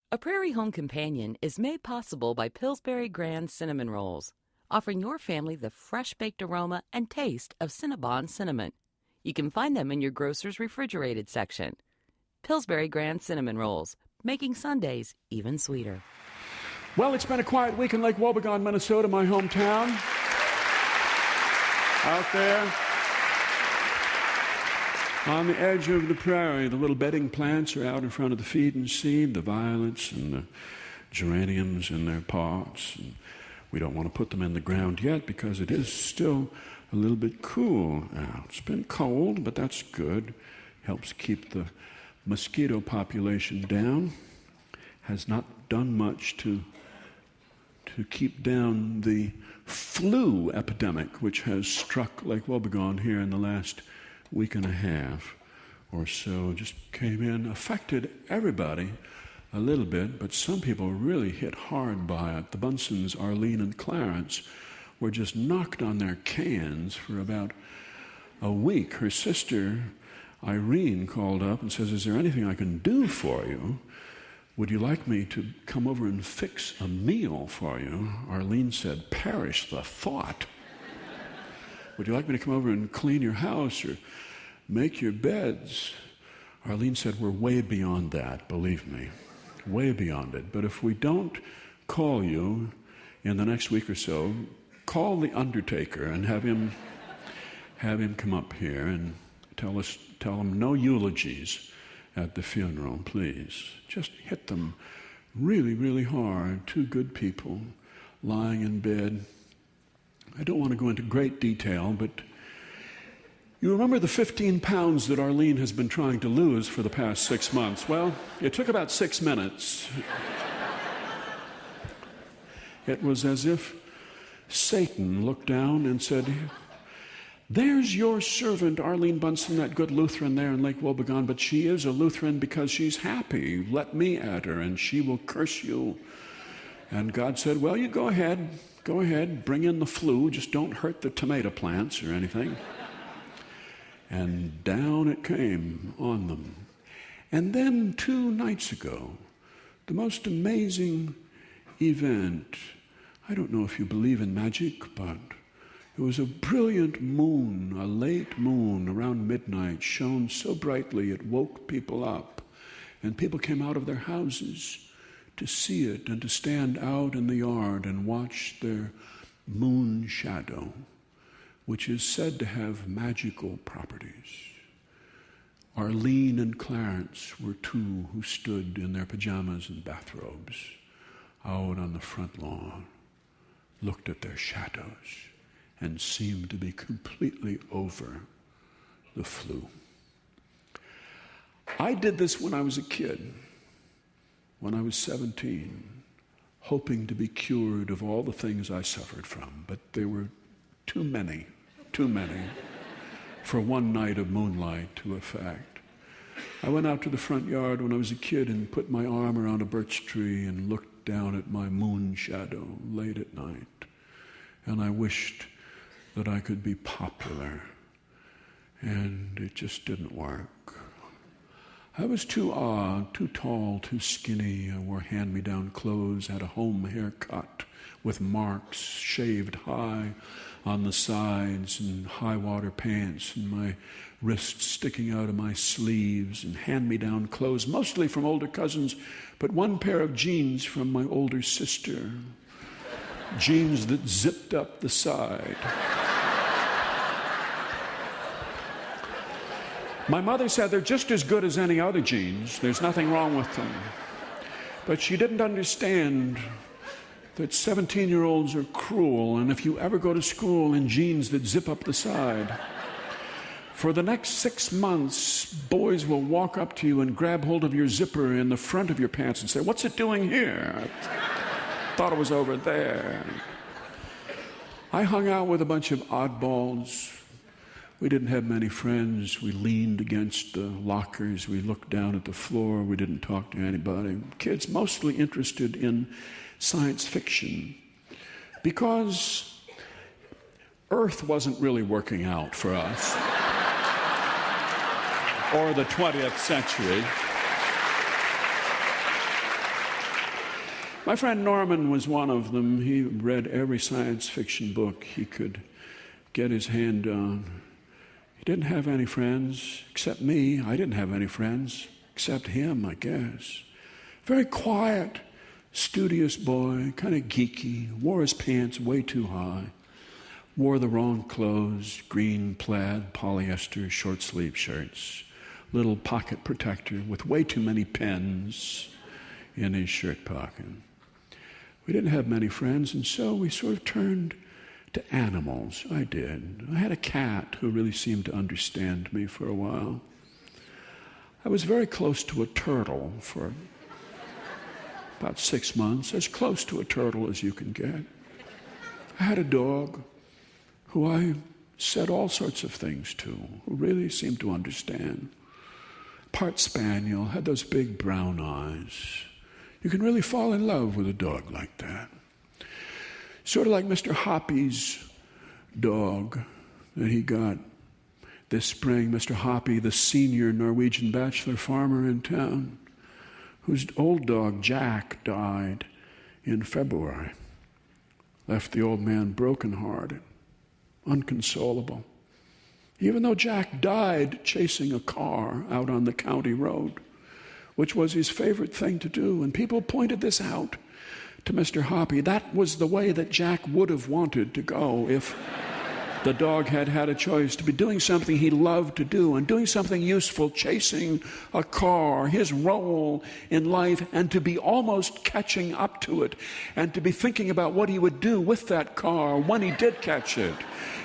A Prairie Home Companion is made possible by Pillsbury Grand Cinnamon Rolls, offering your family the fresh-baked aroma and taste of Cinnabon cinnamon. You can find them in your grocer's refrigerated section. Pillsbury Grand Cinnamon Rolls, making Sundays even sweeter. Well, it's been a quiet week in Lake Wobegon, Minnesota, my hometown. Out there on the edge of the prairie, the little bedding plants are out in front of the feed and seed, the violets and the geraniums in their pots. And we don't want to put them in the ground yet because it is still a little bit cool out. It's been cold, but that's good. Helps keep the mosquito population down. Has not done much to keep down the flu epidemic, which has struck Lake Wobegon here in the last week and a half or so. Just came in, affected everybody a little bit, but some people really hit hard by it. The Bunsons, Arlene and Clarence, were just knocked on their cans for about a week. Her sister, Irene, called up and says, "Is there anything I can do for you? Would you like me to come over and fix a meal for you?" Arlene said, "Perish the thought." "Would you like me to come over and clean your house or make your beds?" Arlene said, "We're way beyond that, believe me, way beyond it. But if we don't call you in the next week or so, call the undertaker and have him come up here and tell him no eulogies at the funeral, please. Just hit them really, really hard. Two good people lying in bed." I don't want to go into great detail, but you remember the 15 pounds that Arlene has been trying to lose for the past 6 months? Well, it took about 6 minutes. It was as if Satan looked down and said, "There's your servant, Arlene Bunson, that good Lutheran there in Lake Wobegon, but she is a Lutheran because she's happy. Let me at her, and she will curse you." And God said, "Well, you go ahead, bring in the flu, just don't hurt the tomato plants or anything." And down it came on them. And then 2 nights ago, the most amazing event. I don't know if you believe in magic, but it was a brilliant moon, a late moon around midnight, shone so brightly it woke people up. And people came out of their houses to see it and to stand out in the yard and watch their moon shadow, which is said to have magical properties. Arlene and Clarence were two who stood in their pajamas and bathrobes out on the front lawn, looked at their shadows, and seemed to be completely over the flu. I did this when I was a kid, when I was 17, hoping to be cured of all the things I suffered from, but there were too many for one night of moonlight to affect. I went out to the front yard when I was a kid and put my arm around a birch tree and looked down at my moon shadow late at night. And I wished that I could be popular, and it just didn't work. I was too odd, too tall, too skinny. I wore hand-me-down clothes, had a home haircut with marks, shaved high on the sides, and high-water pants, and my wrists sticking out of my sleeves, and hand-me-down clothes, mostly from older cousins, but one pair of jeans from my older sister. Jeans that zipped up the side. My mother said they're just as good as any other jeans. There's nothing wrong with them. But she didn't understand that 17-year-olds are cruel, and if you ever go to school in jeans that zip up the side, for the next 6 months, boys will walk up to you and grab hold of your zipper in the front of your pants and say, "What's it doing here? I thought it was over there." I hung out with a bunch of oddballs. We didn't have many friends. We leaned against the lockers. We looked down at the floor. We didn't talk to anybody. Kids mostly interested in science fiction because Earth wasn't really working out for us, or the 20th century. My friend Norman was one of them. He read every science fiction book he could get his hand on. He didn't have any friends except me. I didn't have any friends except him, I guess. Very quiet, studious boy, kind of geeky, wore his pants way too high, wore the wrong clothes, green plaid, polyester, short-sleeve shirts, little pocket protector with way too many pens in his shirt pocket. We didn't have many friends, and so we sort of turned to animals. I did. I had a cat who really seemed to understand me for a while. I was very close to a turtle for about 6 months, as close to a turtle as you can get. I had a dog who I said all sorts of things to, who really seemed to understand. Part spaniel, had those big brown eyes. You can really fall in love with a dog like that. Sort of like Mr. Hoppy's dog that he got this spring. Mr. Hoppy, the senior Norwegian bachelor farmer in town, whose old dog, Jack, died in February. Left the old man brokenhearted, unconsolable. Even though Jack died chasing a car out on the county road, which was his favorite thing to do. And people pointed this out to Mr. Hoppy. That was the way that Jack would have wanted to go if the dog had had a choice, to be doing something he loved to do and doing something useful, chasing a car, his role in life, and to be almost catching up to it, and to be thinking about what he would do with that car when he did catch it,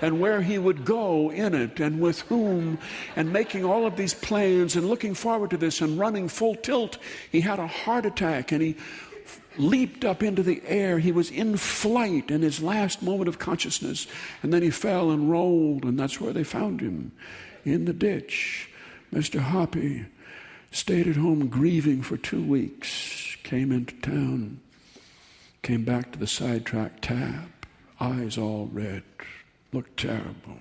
and where he would go in it, and with whom, and making all of these plans and looking forward to this and running full tilt. He had a heart attack and he leaped up into the air. He was in flight in his last moment of consciousness, and then he fell and rolled, and that's where they found him, in the ditch. Mr. Hoppy stayed at home grieving for 2 weeks, came into town, came back to the sidetrack tap, eyes all red, looked terrible,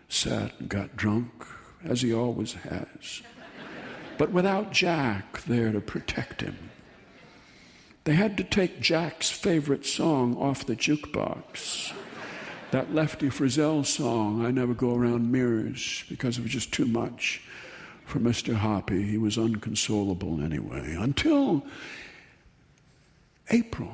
sat and got drunk, as he always has, but without Jack there to protect him. They had to take Jack's favorite song off the jukebox, that Lefty Frizzell song, I Never Go Around Mirrors, because it was just too much for Mr. Hoppy. He was unconsolable anyway. Until April,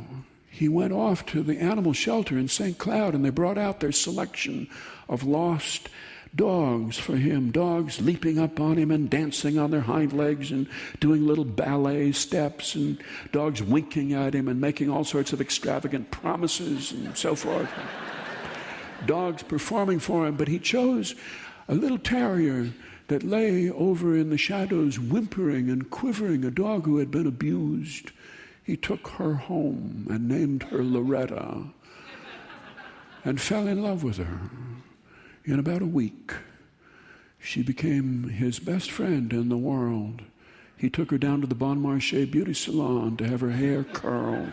he went off to the animal shelter in St. Cloud, and they brought out their selection of lost dogs for him, dogs leaping up on him and dancing on their hind legs and doing little ballet steps, and dogs winking at him and making all sorts of extravagant promises and so forth. Dogs performing for him, but he chose a little terrier that lay over in the shadows whimpering and quivering, a dog who had been abused. He took her home and named her Loretta and fell in love with her. In about a week, she became his best friend in the world. He took her down to the Bon Marché beauty salon to have her hair curled.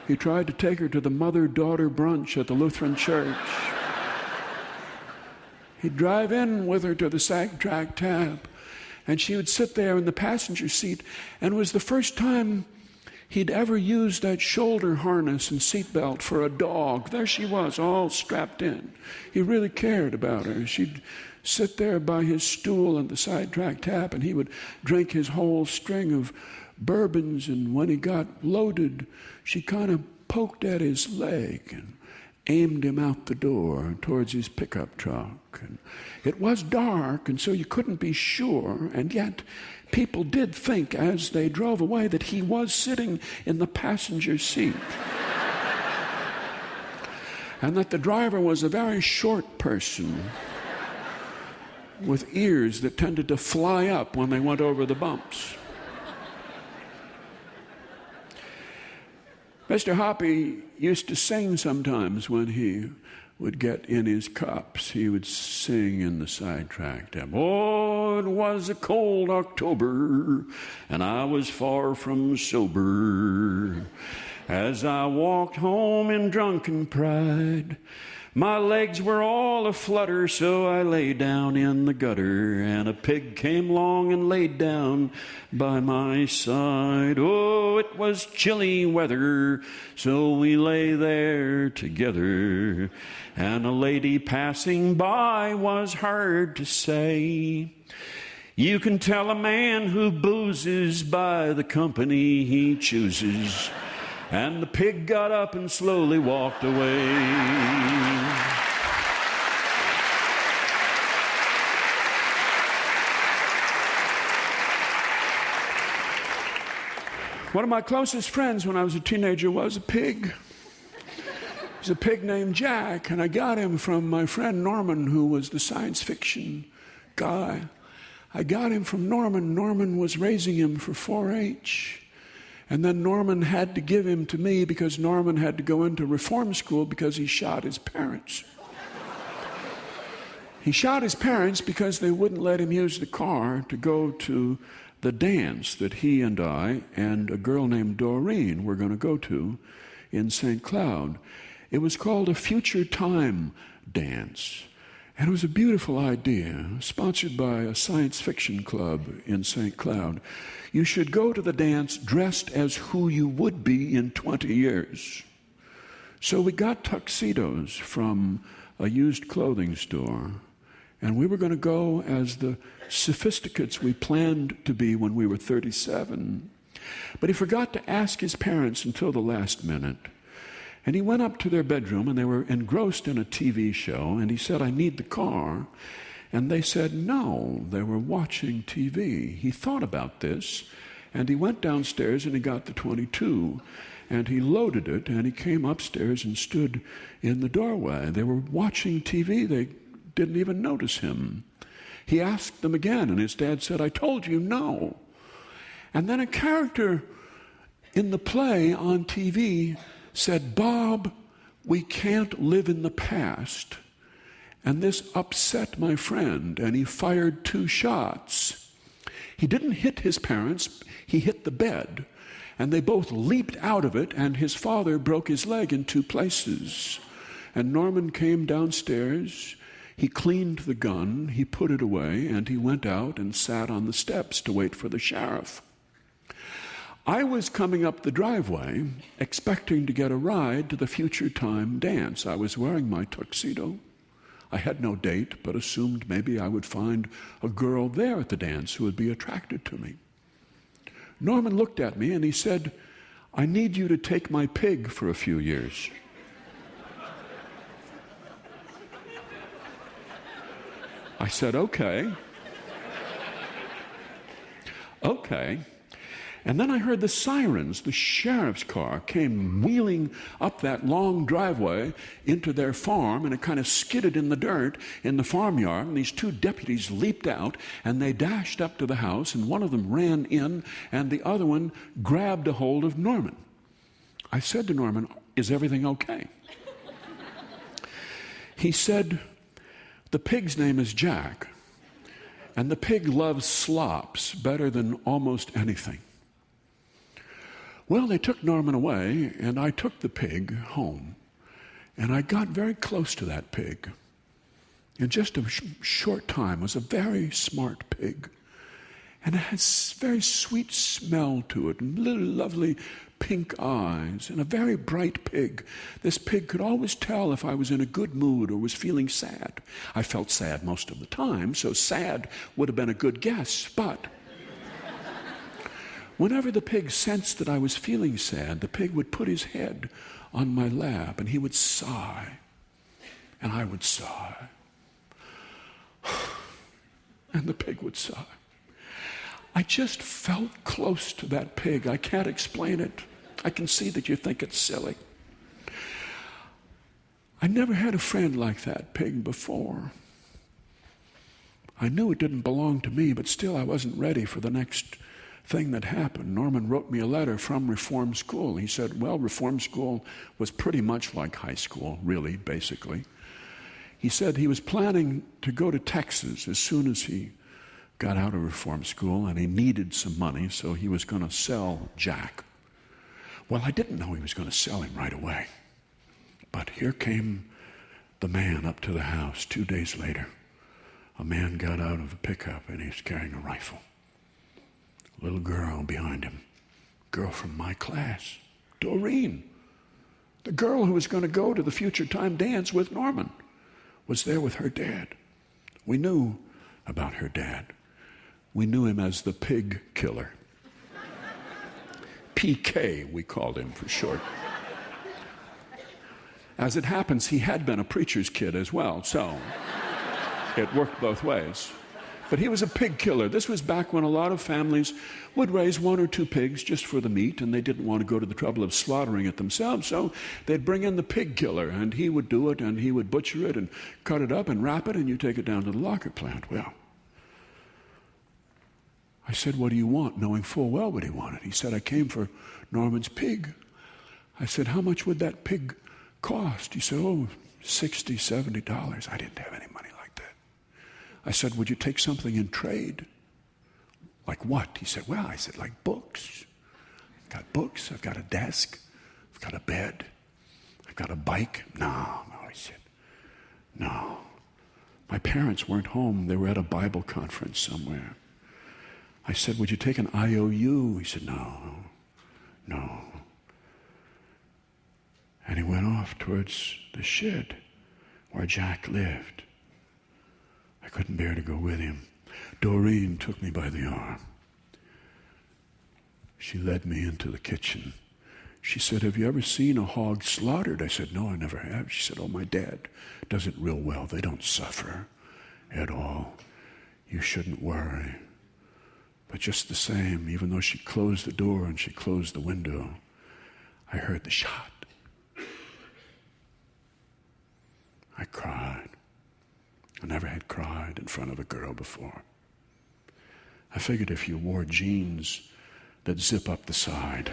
He tried to take her to the mother-daughter brunch at the Lutheran church. He'd drive in with her to the sidetrack tap, and she would sit there in the passenger seat, and it was the first time he'd ever used that shoulder harness and seatbelt for a dog. There she was, all strapped in. He really cared about her. She'd sit there by his stool at the sidetrack tap, and he would drink his whole string of bourbons, and when he got loaded, she kind of poked at his leg and aimed him out the door towards his pickup truck. And it was dark, and so you couldn't be sure, and yet people did think as they drove away that he was sitting in the passenger seat. And that the driver was a very short person with ears that tended to fly up when they went over the bumps. Mr. Hoppy used to sing sometimes when he would get in his cups. He would sing in the sidetrack. Oh, it was a cold October, and I was far from sober. As I walked home in drunken pride, my legs were all aflutter, so I lay down in the gutter, and a pig came along and laid down by my side. Oh, it was chilly weather, so we lay there together. And a lady passing by was heard to say, you can tell a man who boozes by the company he chooses. And the pig got up and slowly walked away. One of my closest friends when I was a teenager was a pig. He was a pig named Jack, and I got him from my friend Norman, who was the science fiction guy. I got him from Norman. Norman was raising him for 4-H. And then Norman had to give him to me because Norman had to go into reform school because he shot his parents. He shot his parents because they wouldn't let him use the car to go to the dance that he and I and a girl named Doreen were going to go to in St. Cloud. It was called a Future Time dance. And it was a beautiful idea, sponsored by a science fiction club in St. Cloud. You should go to the dance dressed as who you would be in 20 years. So we got tuxedos from a used clothing store. And we were going to go as the sophisticates we planned to be when we were 37. But he forgot to ask his parents until the last minute. And he went up to their bedroom, and they were engrossed in a TV show, and he said, I need the car. And they said no, they were watching TV. He thought about this, and he went downstairs and he got the 22, and he loaded it, and he came upstairs and stood in the doorway. They were watching TV. They didn't even notice him. He asked them again, and his dad said, I told you no. And then a character in the play on TV said, Bob, we can't live in the past. And this upset my friend, and he fired 2 shots. He didn't hit his parents, he hit the bed. And they both leaped out of it, and his father broke his leg in 2 places. And Norman came downstairs. He cleaned the gun, he put it away, and he went out and sat on the steps to wait for the sheriff. I was coming up the driveway, expecting to get a ride to the Future Time dance. I was wearing my tuxedo. I had no date, but assumed maybe I would find a girl there at the dance who would be attracted to me. Norman looked at me and he said, I need you to take my pig for a few years. I said, okay. Okay. And then I heard the sirens. The sheriff's car came wheeling up that long driveway into their farm, and it kind of skidded in the dirt in the farmyard. And these 2 deputies leaped out, and they dashed up to the house, and one of them ran in, and the other one grabbed a hold of Norman. I said to Norman, is everything okay? He said, the pig's name is Jack, and the pig loves slops better than almost anything. Well, they took Norman away, and I took the pig home, and I got very close to that pig. In just a short time, it was a very smart pig, and it had very sweet smell to it, and little lovely pink eyes, and a very bright pig. This pig could always tell if I was in a good mood or was feeling sad. I felt sad most of the time, so sad would have been a good guess, but whenever the pig sensed that I was feeling sad, the pig would put his head on my lap, and he would sigh, and I would sigh, and the pig would sigh. I just felt close to that pig. I can't explain it. I can see that you think it's silly. I never had a friend like that pig before. I knew it didn't belong to me, but still I wasn't ready for the next thing that happened. Norman wrote me a letter from reform school. He said, well, reform school was pretty much like high school, really, basically. He said he was planning to go to Texas as soon as he got out of reform school, and he needed some money, so he was going to sell Jack. Well, I didn't know he was going to sell him right away. But here came the man up to the house 2 days later. A man got out of a pickup, and he was carrying a rifle. A little girl behind him, girl from my class, Doreen, the girl who was going to go to the future time dance with Norman, was there with her dad. We knew about her dad. We knew him as the pig killer. PK, we called him for short. As it happens, he had been a preacher's kid as well, so it worked both ways. But he was a pig killer. This was back when a lot of families would raise 1 or 2 pigs just for the meat, and they didn't want to go to the trouble of slaughtering it themselves, so they'd bring in the pig killer, and he would do it, and he would butcher it and cut it up and wrap it, and you take it down to the locker plant. Well, I said, what do you want? Knowing full well what he wanted. He said, I came for Norman's pig. I said, how much would that pig cost? He said, $60, $70. I didn't have any money like that. I said, would you take something in trade? Like what? He said, well, I said, like books. I've got books, I've got a desk, I've got a bed, I've got a bike. No, I said, no. My parents weren't home. They were at a Bible conference somewhere. I said, would you take an IOU? He said, no. And he went off towards the shed where Jack lived. I couldn't bear to go with him. Doreen took me by the arm. She led me into the kitchen. She said, have you ever seen a hog slaughtered? I said, no, I never have. She said, oh, my dad does it real well. They don't suffer at all. You shouldn't worry. But just the same, even though she closed the door and she closed the window, I heard the shot. I cried. I never had cried in front of a girl before. I figured if you wore jeans that zip up the side,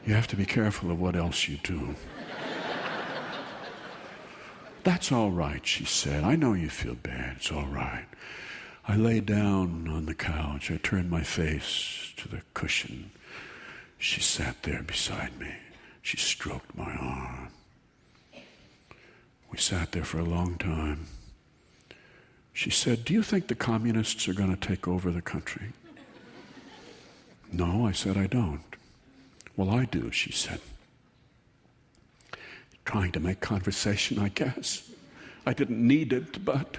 you have to be careful of what else you do. That's all right, she said. I know you feel bad. It's all right. I lay down on the couch. I turned my face to the cushion. She sat there beside me. She stroked my arm. We sat there for a long time. She said, do you think the communists are going to take over the country? No, I said, I don't. Well, I do, she said. Trying to make conversation, I guess. I didn't need it, but...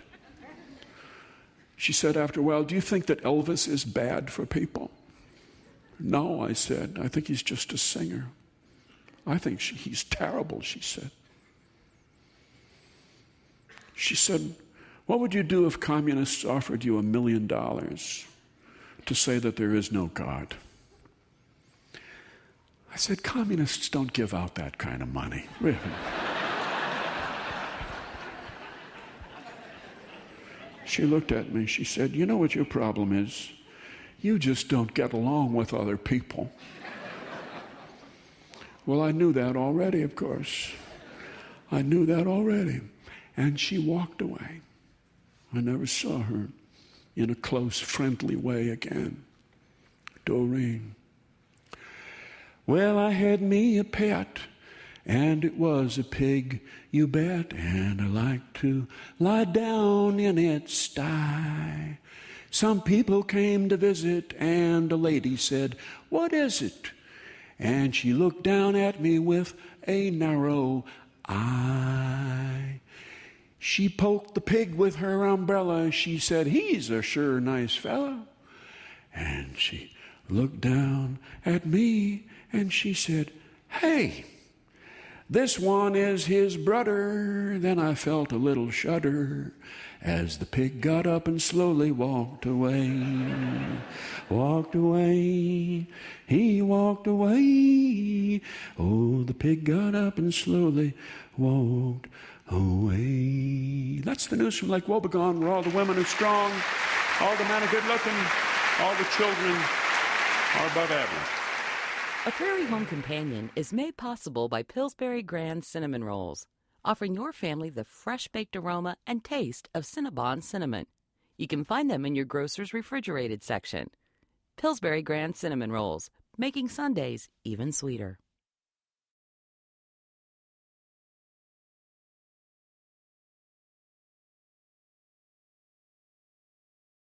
She said after a while, do you think that Elvis is bad for people? No, I said. I think he's just a singer. I think he's terrible, she said. She said, what would you do if communists offered you $1 million to say that there is no God? I said, communists don't give out that kind of money, really. She looked at me. She said, you know what your problem is? You just don't get along with other people. Well, I knew that already, of course. I knew that already. And she walked away. I never saw her in a close, friendly way again. Doreen. Well, I had me a pet, and it was a pig, you bet, and I like to lie down in its sty. Some people came to visit, and a lady said, what is it? And she looked down at me with a narrow eye. She poked the pig with her umbrella. She said, he's a sure nice fellow. And she looked down at me, and she said, hey, this one is his brother. Then I felt a little shudder as the pig got up and slowly walked away. Walked away, he walked away. Oh, the pig got up and slowly walked away. That's the news from Lake Wobegon, where all the women are strong, all the men are good looking, all the children are above average. A Prairie Home Companion is made possible by Pillsbury Grand Cinnamon Rolls, offering your family the fresh baked aroma and taste of Cinnabon cinnamon. You can find them in your grocer's refrigerated section. Pillsbury Grand Cinnamon Rolls, making Sundays even sweeter.